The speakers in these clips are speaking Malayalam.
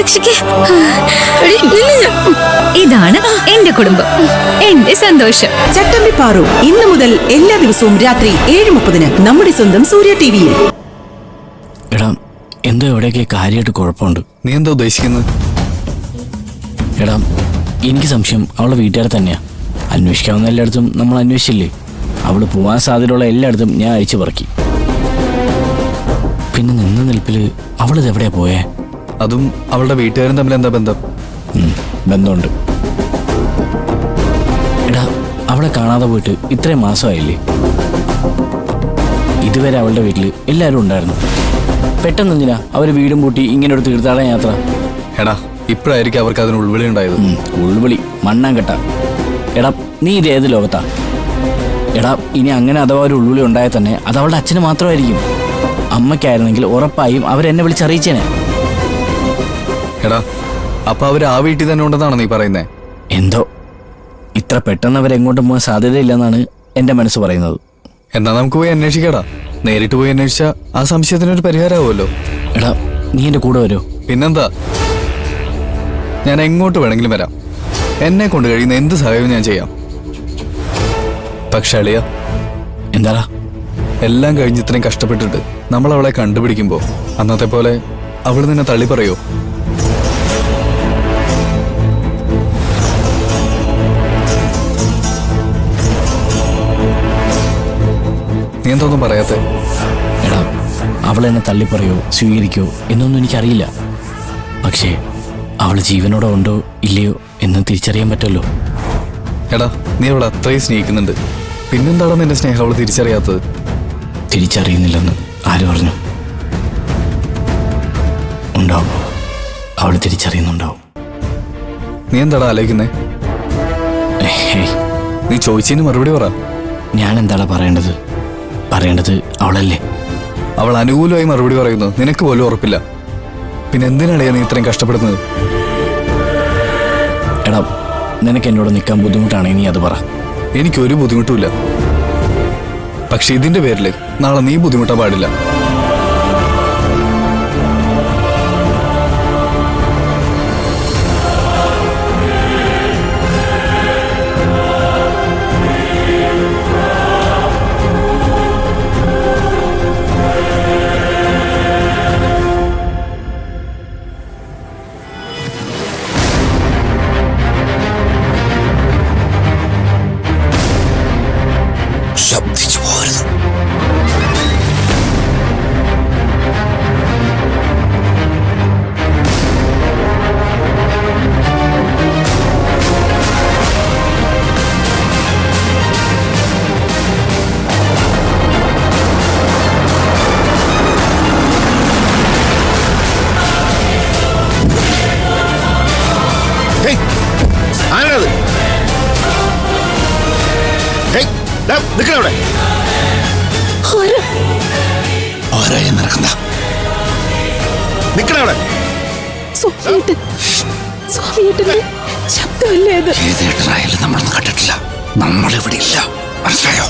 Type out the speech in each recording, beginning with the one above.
രക്ഷിക്കേ. ഇതാണ് എന്റെ കുടുംബം, എന്റെ സന്തോഷം. ചട്ടമ്പി പാറു ഇന്നു മുതൽ എല്ലാ ദിവസവും രാത്രി 7:30 നമ്മുടെ സ്വന്തം സൂര്യ ടിവിയിൽ. എടാ, എന്തോ എവിടെയൊക്കെ കാര്യമായിട്ട് കുഴപ്പമുണ്ട്. നീ എന്താ ഉദ്ദേശിക്കുന്നത്? എടാ, എനിക്ക് സംശയം അവളുടെ വീട്ടുകാരെ തന്നെയാ. അന്വേഷിക്കാവുന്ന എല്ലായിടത്തും നമ്മൾ അന്വേഷിച്ചില്ലേ? അവള് പോവാൻ സാധ്യതയുള്ള എല്ലായിടത്തും ഞാൻ അഴിച്ചു പറക്കി. പിന്നെ നിന്ന നിൽപ്പില് അവളിത് എവിടെയാ പോയേ? അതും അവളുടെ വീട്ടുകാരും തമ്മിൽ എന്താ ബന്ധം? ബന്ധമുണ്ട്. എടാ, അവളെ കാണാതെ പോയിട്ട് ഇത്രയും മാസമായില്ലേ? ഇതുവരെ അവളുടെ വീട്ടിൽ എല്ലാവരും ഉണ്ടായിരുന്നു. പെട്ടെന്ന് എന്തിനാ അവര് വീടും പൂട്ടി ഇങ്ങനെ ഒരു തീർത്ഥാടന യാത്ര? എടാ, ഇപ്പോഴായിരിക്കും അവർക്ക് അതിന് ഉൾവിളി ഉണ്ടായത്. ഉൾവിളി മണ്ണാങ്കട്ട. എടാ, നീ ഇത് ഏത് ലോകത്താ? എടാ, ഇനി അങ്ങനെ അഥവാ ഒരു ഉൾവിളി ഉണ്ടായാൽ തന്നെ അത് അവളുടെ അച്ഛന് മാത്രമായിരിക്കും. അമ്മയ്ക്കായിരുന്നെങ്കിൽ ഉറപ്പായും അവരെന്നെ വിളിച്ചറിയിച്ചേനെ. എടാ, അപ്പൊ അവര് ആ വീട്ടിൽ തന്നെ ഉണ്ടെന്നാണ് നീ പറയുന്നേ? എന്തോ ഇത്ര പെട്ടെന്ന് അവരെങ്ങോട്ടും പോകാൻ സാധ്യതയില്ലെന്നാണ് എന്റെ മനസ്സ് പറയുന്നത്. എന്നാ നമുക്ക് പോയി അന്വേഷിക്കടാ. നേരിട്ട് പോയി അന്വേഷിച്ചാ ആ സംശയത്തിനൊരു പരിഹാരമാവുമല്ലോ. എടാ, നീ എന്റെ കൂടെ വരുമോ? പിന്നെന്താ, ഞാൻ എങ്ങോട്ട് വേണമെങ്കിലും വരാം. എന്നെ കൊണ്ട് കഴിയുന്ന എന്ത് സഹായവും ഞാൻ ചെയ്യാം. പക്ഷെ അളിയ, എന്താടാ? എല്ലാം കഴിഞ്ഞ് ഇത്രയും കഷ്ടപ്പെട്ടിട്ട് നമ്മൾ അവളെ കണ്ടുപിടിക്കുമ്പോ അന്നത്തെ പോലെ അവൾ നിന്നെ തള്ളി പറയോ? നീ എന്തൊന്നും പറയാത്തെ? എടാ, അവളെന്നെ തള്ളിപ്പറയോ സ്വീകരിക്കോ എന്നൊന്നും എനിക്കറിയില്ല. പക്ഷേ അവൾ ജീവനോടെ ഉണ്ടോ ഇല്ലയോ എന്ന് തിരിച്ചറിയാൻ പറ്റുമല്ലോ. എടാ, നീ അവളെ അത്രയും സ്നേഹിക്കുന്നുണ്ട്. പിന്നെന്താണ് നിന്റെ സ്നേഹം അവൾ തിരിച്ചറിയാത്തത്? തിരിച്ചറിയുന്നില്ലെന്ന് ആര് പറഞ്ഞു? ഉണ്ടാവും, അവൾ തിരിച്ചറിയുന്നുണ്ടാവും. നീ എന്താടാ ആലോചിക്കുന്നേ? നീ ചോദിച്ചതിന് മറുപടി പറ. ഞാൻ എന്താടാ പറയേണ്ടത്? പറയേണ്ടത് അവളല്ലേ. അവൾ അനുകൂലമായി മറുപടി പറയുന്നു നിനക്ക് പോലും ഉറപ്പില്ല. പിന്നെ എന്തിനാണ് നീ ഇത്രയും കഷ്ടപ്പെടുന്നത്? എടാ, നിനക്ക് എന്നോട് നിൽക്കാൻ ബുദ്ധിമുട്ടാണെങ്കിൽ നീ അത് പറ. എനിക്കൊരു ബുദ്ധിമുട്ടുമില്ല. പക്ഷെ ഇതിന്റെ പേരിൽ നാളെ നീ ബുദ്ധിമുട്ടാൻ പാടില്ല. ശബ്ദിച്ചു പോകരുത്. ആരാത്? നിൽക്കണവിടെ. ആരായ നടക്കുന്ന നിൽക്കണവിടെ. ഏതേട്ടനായാലും നമ്മളൊന്നും കണ്ടിട്ടില്ല. നമ്മളിവിടെ ഇല്ല, മനസ്സിലായോ?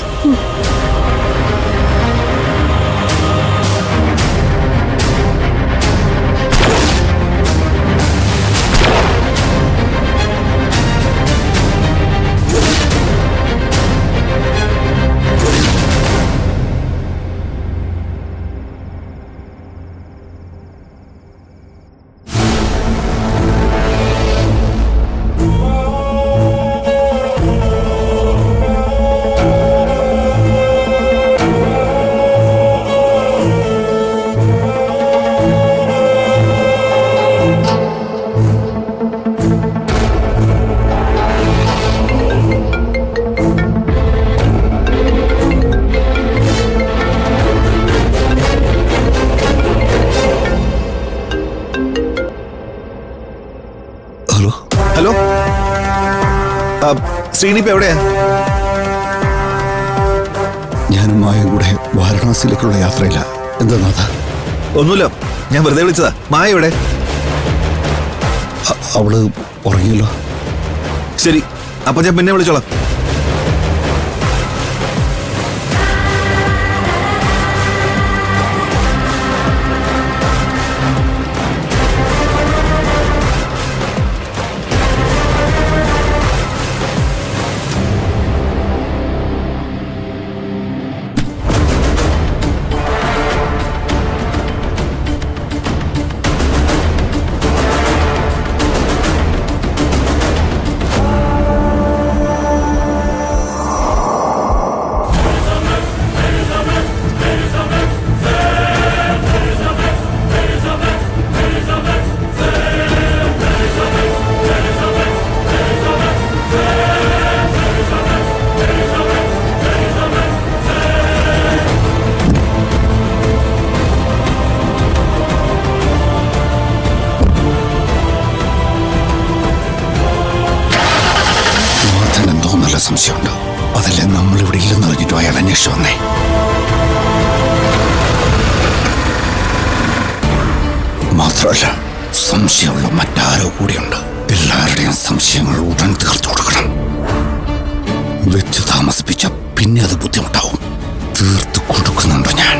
ഹലോ, ശ്രീനിപ്പ് എവിടെയാ? ഞാനും മായയും കൂടെ വാരണാസിയിലേക്കുള്ള യാത്രയില്ല. എന്താ നാഥ? ഒന്നുമില്ല, ഞാൻ വെറുതെ വിളിച്ചതാ. മായ എവിടെ? അവള് ഉറങ്ങിയല്ലോ. ശരി, അപ്പൊ ഞാൻ പിന്നെ വിളിച്ചോളാം. നമ്മളിവിടെ ഇല്ലെന്ന് അറിഞ്ഞിട്ടോ അയാൾ അന്വേഷിച്ചു വന്നേ. മാത്രമല്ല സംശയമുള്ള മറ്റാരോ കൂടിയുണ്ട്. എല്ലാവരുടെയും സംശയങ്ങൾ ഉടൻ തീർത്തു കൊടുക്കണം. വെച്ച് താമസിപ്പിച്ച പിന്നെ അത് ബുദ്ധിമുട്ടാവും. തീർത്തു കൊടുക്കുന്നുണ്ടോ ഞാൻ?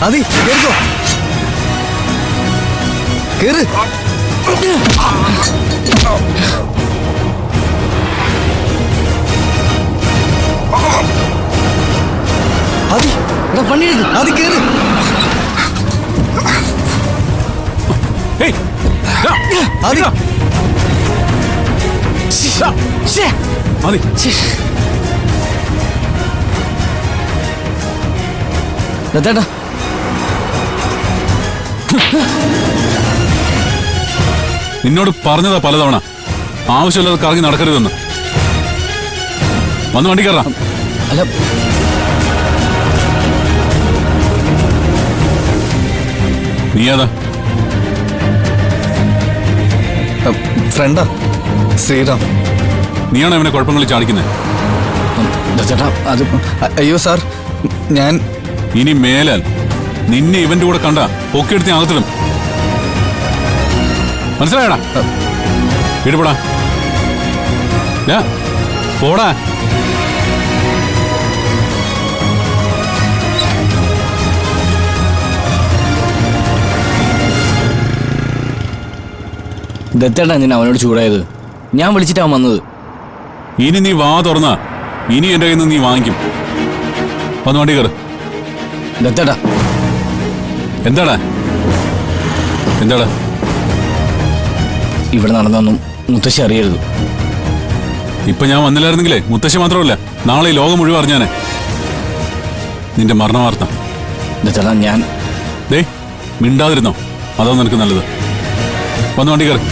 അതി കേറിക്കോ. കേറ്. അതി എടാ പണിയെടുക്ക്. അതി കേറ്. അതി ദത്തേട്ടാ നിന്നോട് പറഞ്ഞതാ പലതവണ ആവശ്യമില്ലാതെ കറങ്ങി നടക്കരുതെന്ന്. വന്ന് വണ്ടി കയറാം. അല്ല നീ ഏതാ? ഫ്രണ്ടാ ശ്രീറാം. നീയാണോ ഇവനെ കുഴപ്പങ്ങളിൽ ചാടിക്കുന്നത്? ദത്തേട്ടാ അത് അയ്യോ സാർ, ഞാൻ ഇനി മേലാൽ നിന്നെ ഇവന്റെ കൂടെ കണ്ട പൊക്കിയെടുത്ത് അകത്തിടും. മനസ്സിലായടാ? ഇടുപടാ പോടാ. ദത്തേട്ടാ ഞാൻ അവനോട് ചൂടായത്. ഞാൻ വിളിച്ചിട്ടാവും വന്നത്. ഇനി നീ വാ തുറന്നാ ഇനി എന്റെ കയ്യിൽ നിന്ന് നീ വാങ്ങിക്കും. വന്ന് വണ്ടി കയറ്. ദത്തേട്ടാ എന്താടാ എന്താടാ? ഇവിടെ നടന്നൊന്നും മുത്തശ്ശി അറിയരുത്. ഇപ്പൊ ഞാൻ വന്നില്ലായിരുന്നെങ്കിലേ മുത്തശ്ശി മാത്രമല്ല നാളെ ഈ ലോകം മുഴുവൻ അറിഞ്ഞാനെ നിന്റെ മരണ വാർത്ത. ദത്തേട്ടാ ഞാൻ ദേ മിണ്ടാതിരുന്നോ, അതോ നിനക്ക് നല്ലത്. വന്ന് വണ്ടി കയറി.